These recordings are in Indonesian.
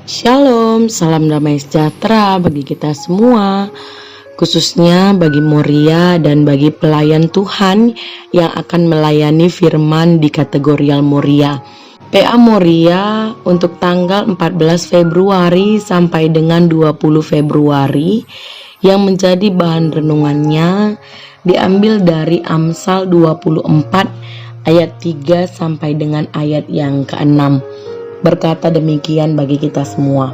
Shalom, salam damai sejahtera bagi kita semua, khususnya bagi Moria dan bagi pelayan Tuhan yang akan melayani firman di kategorial Moria. PA Moria untuk tanggal 14 Februari sampai dengan 20 Februari yang menjadi bahan renungannya diambil dari Amsal 24 ayat 3 sampai dengan ayat yang ke-6. Berkata demikian bagi kita semua.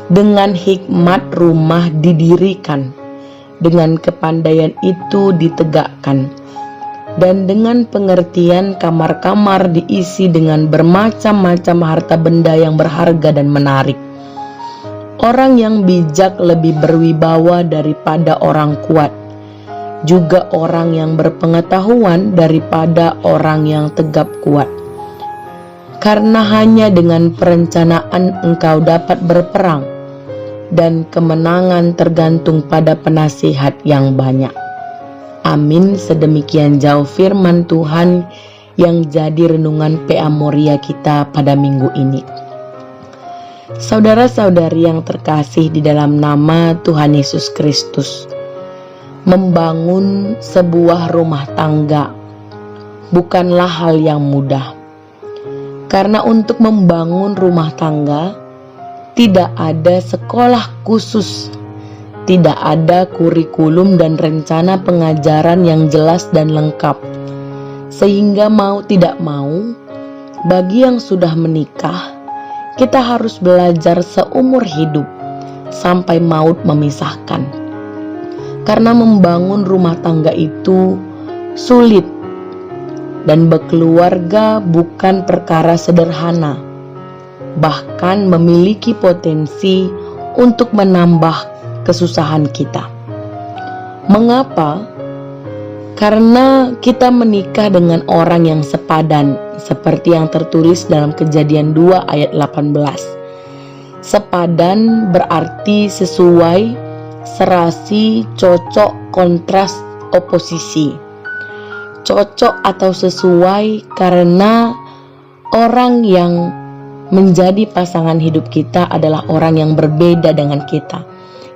Dengan hikmat rumah didirikan, dengan kepandaian itu ditegakkan, dan dengan pengertian kamar-kamar diisi dengan bermacam-macam harta benda yang berharga dan menarik. Orang yang bijak lebih berwibawa daripada orang kuat, juga orang yang berpengetahuan daripada orang yang tegap kuat. Karena hanya dengan perencanaan engkau dapat berperang, dan kemenangan tergantung pada penasihat yang banyak. Amin. Sedemikian jauh firman Tuhan yang jadi renungan PA Moria kita pada minggu ini. Saudara-saudari yang terkasih di dalam nama Tuhan Yesus Kristus, membangun sebuah rumah tangga bukanlah hal yang mudah. Karena untuk membangun rumah tangga tidak ada sekolah khusus, tidak ada kurikulum dan rencana pengajaran yang jelas dan lengkap. Sehingga mau tidak mau, bagi yang sudah menikah, kita harus belajar seumur hidup sampai maut memisahkan. Karena membangun rumah tangga itu sulit. Dan berkeluarga bukan perkara sederhana, bahkan memiliki potensi untuk menambah kesusahan kita. Mengapa? Karena kita menikah dengan orang yang sepadan, seperti yang tertulis dalam Kejadian 2 ayat 18. Sepadan berarti sesuai, serasi, cocok, kontras, oposisi. Cocok atau sesuai karena orang yang menjadi pasangan hidup kita adalah orang yang berbeda dengan kita,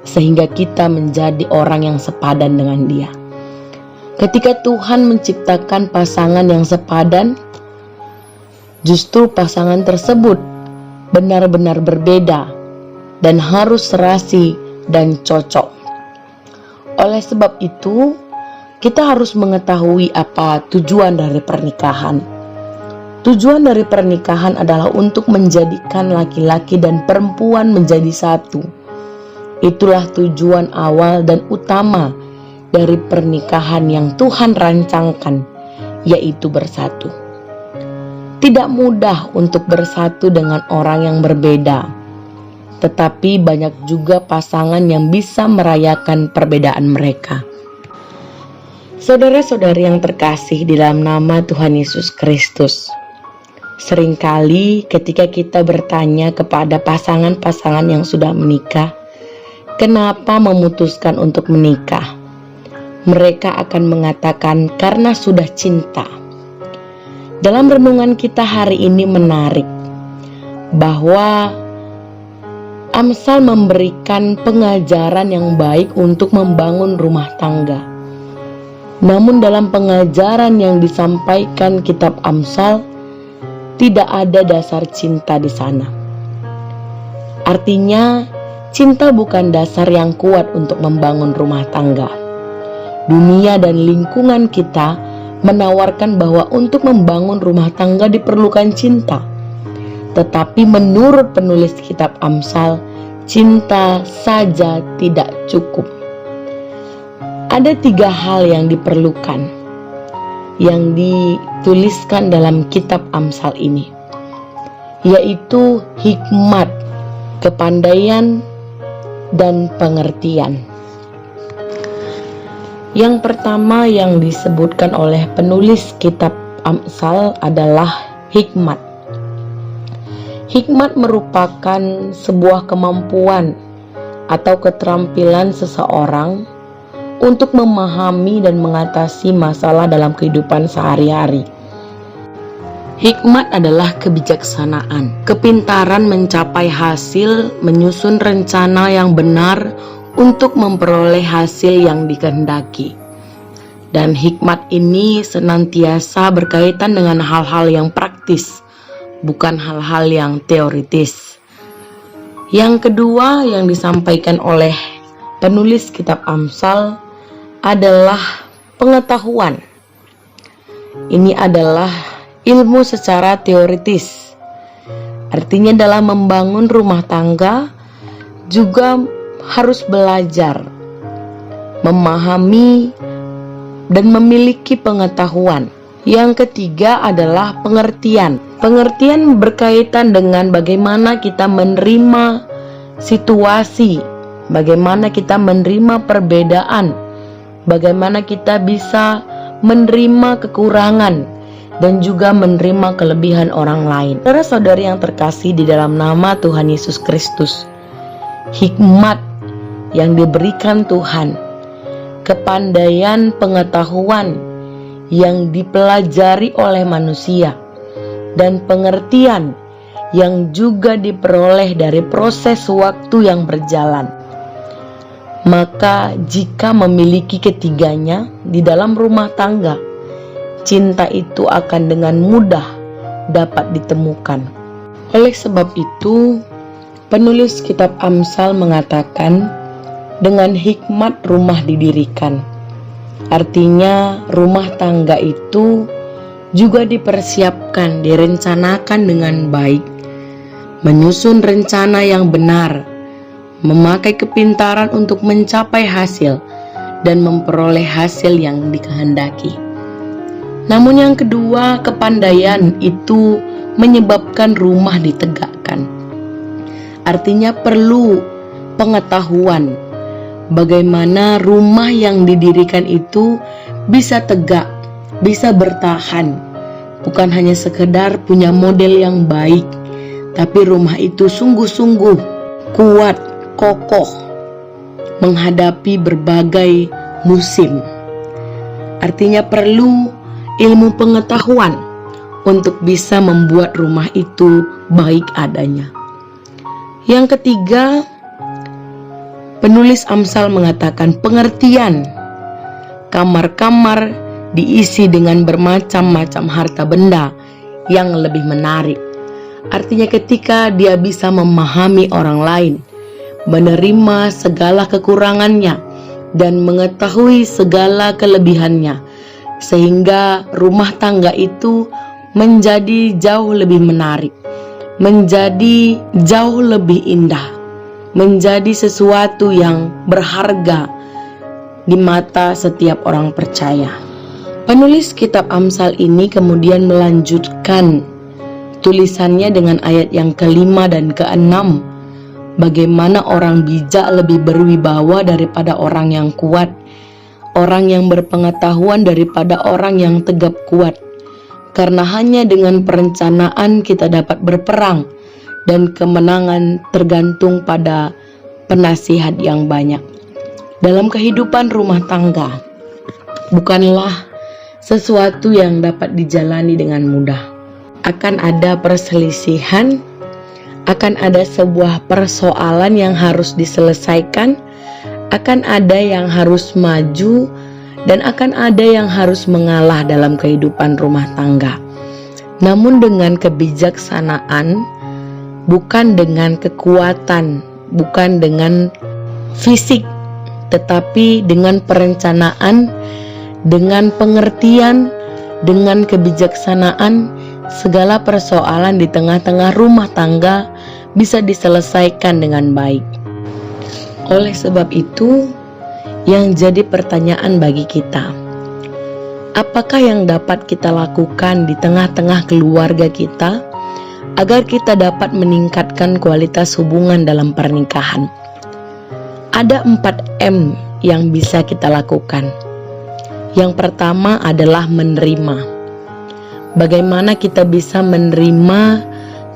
sehingga kita menjadi orang yang sepadan dengan dia. Ketika Tuhan menciptakan pasangan yang sepadan, justru pasangan tersebut benar-benar berbeda dan harus serasi dan cocok. Oleh sebab itu, kita harus mengetahui apa tujuan dari pernikahan. Tujuan dari pernikahan adalah untuk menjadikan laki-laki dan perempuan menjadi satu. Itulah tujuan awal dan utama dari pernikahan yang Tuhan rancangkan, yaitu bersatu. Tidak mudah untuk bersatu dengan orang yang berbeda, tetapi banyak juga pasangan yang bisa merayakan perbedaan mereka. Saudara-saudari yang terkasih di dalam nama Tuhan Yesus Kristus, seringkali ketika kita bertanya kepada pasangan-pasangan yang sudah menikah, kenapa memutuskan untuk menikah? Mereka akan mengatakan karena sudah cinta. Dalam renungan kita hari ini menarik bahwa Amsal memberikan pengajaran yang baik untuk membangun rumah tangga. Namun dalam pengajaran yang disampaikan kitab Amsal, tidak ada dasar cinta di sana. Artinya, cinta bukan dasar yang kuat untuk membangun rumah tangga. Dunia dan lingkungan kita menawarkan bahwa untuk membangun rumah tangga diperlukan cinta. Tetapi menurut penulis kitab Amsal, cinta saja tidak cukup. Ada 3 hal yang diperlukan yang dituliskan dalam kitab Amsal ini, yaitu hikmat, kepandaian, dan pengertian. Yang pertama yang disebutkan oleh penulis kitab Amsal adalah hikmat. Hikmat merupakan sebuah kemampuan atau keterampilan seseorang untuk memahami dan mengatasi masalah dalam kehidupan sehari-hari. Hikmat adalah kebijaksanaan, kepintaran mencapai hasil, menyusun rencana yang benar untuk memperoleh hasil yang dikehendaki. Dan hikmat ini senantiasa berkaitan dengan hal-hal yang praktis, bukan hal-hal yang teoritis. Yang kedua yang disampaikan oleh penulis kitab Amsal adalah pengetahuan. Ini adalah ilmu secara teoritis. Artinya dalam membangun rumah tangga juga harus belajar, memahami, dan memiliki pengetahuan. Yang ketiga adalah pengertian. Pengertian berkaitan dengan bagaimana kita menerima situasi, bagaimana kita menerima perbedaan, bagaimana kita bisa menerima kekurangan, dan juga menerima kelebihan orang lain. Saudara-saudari yang terkasih di dalam nama Tuhan Yesus Kristus, hikmat yang diberikan Tuhan, kepandaian pengetahuan yang dipelajari oleh manusia, dan pengertian yang juga diperoleh dari proses waktu yang berjalan. Maka jika memiliki ketiganya di dalam rumah tangga, cinta itu akan dengan mudah dapat ditemukan. Oleh sebab itu, penulis kitab Amsal mengatakan, dengan hikmat rumah didirikan. Artinya rumah tangga itu juga dipersiapkan, direncanakan dengan baik, menyusun rencana yang benar, memakai kepintaran untuk mencapai hasil dan memperoleh hasil yang dikehendaki. Namun yang kedua, kepandaian itu menyebabkan rumah ditegakkan. Artinya perlu pengetahuan bagaimana rumah yang didirikan itu bisa tegak, bisa bertahan. Bukan hanya sekedar punya model yang baik, tapi rumah itu sungguh-sungguh kuat, kokoh menghadapi berbagai musim. Artinya perlu ilmu pengetahuan untuk bisa membuat rumah itu baik adanya. Yang ketiga, penulis Amsal mengatakan pengertian. Kamar-kamar diisi dengan bermacam-macam harta benda yang lebih menarik. Artinya ketika dia bisa memahami orang lain, menerima segala kekurangannya, dan mengetahui segala kelebihannya, sehingga rumah tangga itu menjadi jauh lebih menarik, menjadi jauh lebih indah, menjadi sesuatu yang berharga di mata setiap orang percaya. Penulis kitab Amsal ini kemudian melanjutkan tulisannya dengan ayat yang ke-5 dan ke-6. Bagaimana orang bijak lebih berwibawa daripada orang yang kuat, orang yang berpengetahuan daripada orang yang tegap kuat. Karena hanya dengan perencanaan kita dapat berperang, dan kemenangan tergantung pada penasihat yang banyak. Dalam kehidupan rumah tangga, bukanlah sesuatu yang dapat dijalani dengan mudah. Akan ada perselisihan, akan ada sebuah persoalan yang harus diselesaikan, akan ada yang harus maju, dan akan ada yang harus mengalah dalam kehidupan rumah tangga. Namun dengan kebijaksanaan, bukan dengan kekuatan, bukan dengan fisik, tetapi dengan perencanaan, dengan pengertian, dengan kebijaksanaan, segala persoalan di tengah-tengah rumah tangga bisa diselesaikan dengan baik. Oleh sebab itu, yang jadi pertanyaan bagi kita, apakah yang dapat kita lakukan di tengah-tengah keluarga kita agar kita dapat meningkatkan kualitas hubungan dalam pernikahan? Ada 4M yang bisa kita lakukan. Yang pertama adalah menerima. Bagaimana kita bisa menerima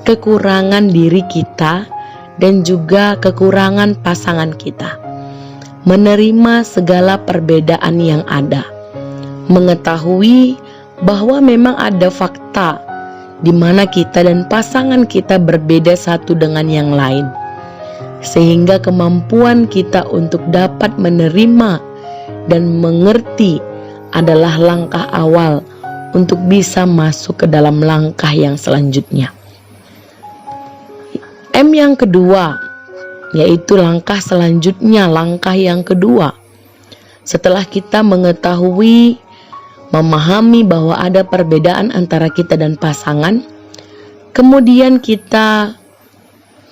kekurangan diri kita dan juga kekurangan pasangan kita. Menerima segala perbedaan yang ada. Mengetahui bahwa memang ada fakta di mana kita dan pasangan kita berbeda satu dengan yang lain, sehingga kemampuan kita untuk dapat menerima dan mengerti adalah langkah awal untuk bisa masuk ke dalam langkah yang selanjutnya. M yang kedua, yaitu langkah selanjutnya, langkah yang kedua. Setelah kita mengetahui, memahami bahwa ada perbedaan antara kita dan pasangan, kemudian kita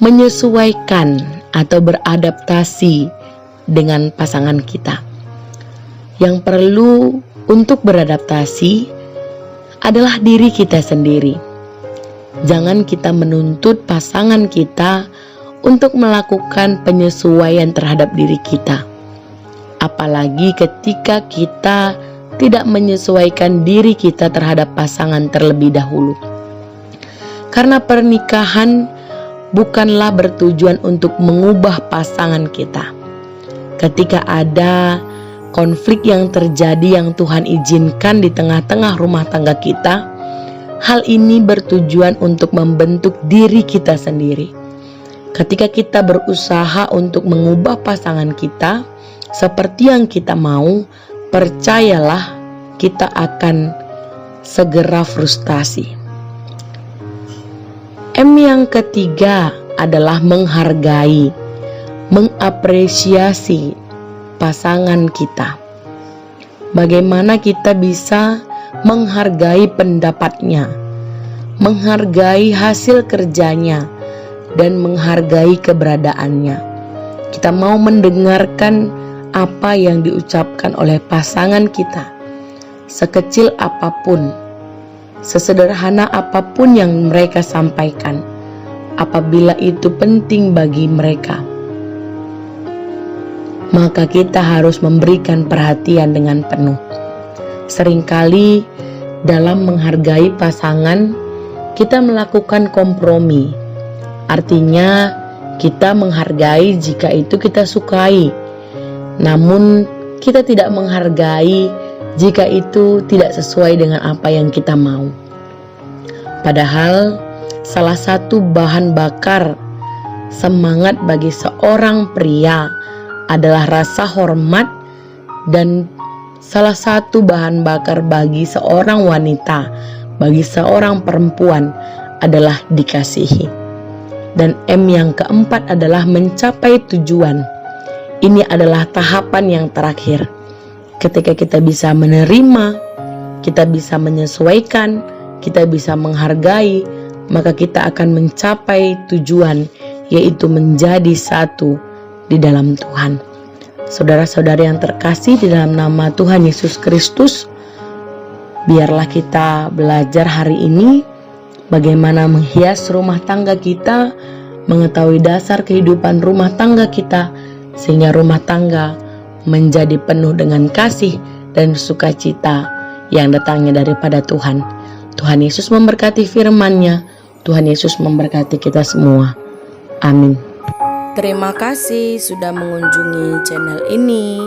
menyesuaikan atau beradaptasi dengan pasangan kita. Yang perlu untuk beradaptasi adalah diri kita sendiri. Jangan kita menuntut pasangan kita untuk melakukan penyesuaian terhadap diri kita. Apalagi ketika kita tidak menyesuaikan diri kita terhadap pasangan terlebih dahulu. Karena pernikahan bukanlah bertujuan untuk mengubah pasangan kita. Ketika ada konflik yang terjadi yang Tuhan izinkan di tengah-tengah rumah tangga kita, hal ini bertujuan untuk membentuk diri kita sendiri. Ketika kita berusaha untuk mengubah pasangan kita seperti yang kita mau, percayalah kita akan segera frustasi. M yang ketiga adalah menghargai, mengapresiasi pasangan kita. Bagaimana kita bisa menghargai pendapatnya, menghargai hasil kerjanya, dan menghargai keberadaannya. Kita mau mendengarkan apa yang diucapkan oleh pasangan kita, sekecil apapun, sesederhana apapun yang mereka sampaikan, apabila itu penting bagi mereka, maka kita harus memberikan perhatian dengan penuh. Seringkali dalam menghargai pasangan, kita melakukan kompromi. Artinya kita menghargai jika itu kita sukai, namun kita tidak menghargai jika itu tidak sesuai dengan apa yang kita mau. Padahal salah satu bahan bakar semangat bagi seorang pria adalah rasa hormat, dan salah satu bahan bakar bagi seorang wanita, bagi seorang perempuan adalah dikasihi. Dan M yang keempat adalah mencapai tujuan. Ini adalah tahapan yang terakhir. Ketika kita bisa menerima, kita bisa menyesuaikan, kita bisa menghargai, maka kita akan mencapai tujuan, yaitu menjadi satu di dalam Tuhan. Saudara-saudari yang terkasih di dalam nama Tuhan Yesus Kristus, biarlah kita belajar hari ini bagaimana menghias rumah tangga kita, mengetahui dasar kehidupan rumah tangga kita, sehingga rumah tangga menjadi penuh dengan kasih dan sukacita yang datangnya daripada Tuhan. Tuhan Yesus memberkati firman-Nya. Tuhan Yesus memberkati kita semua. Amin. Terima kasih sudah mengunjungi channel ini.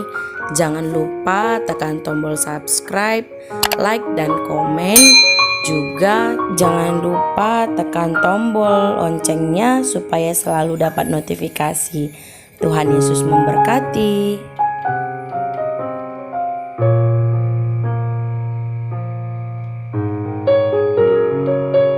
Jangan lupa tekan tombol subscribe, like, dan komen. Juga jangan lupa tekan tombol loncengnya supaya selalu dapat notifikasi. Tuhan Yesus memberkati.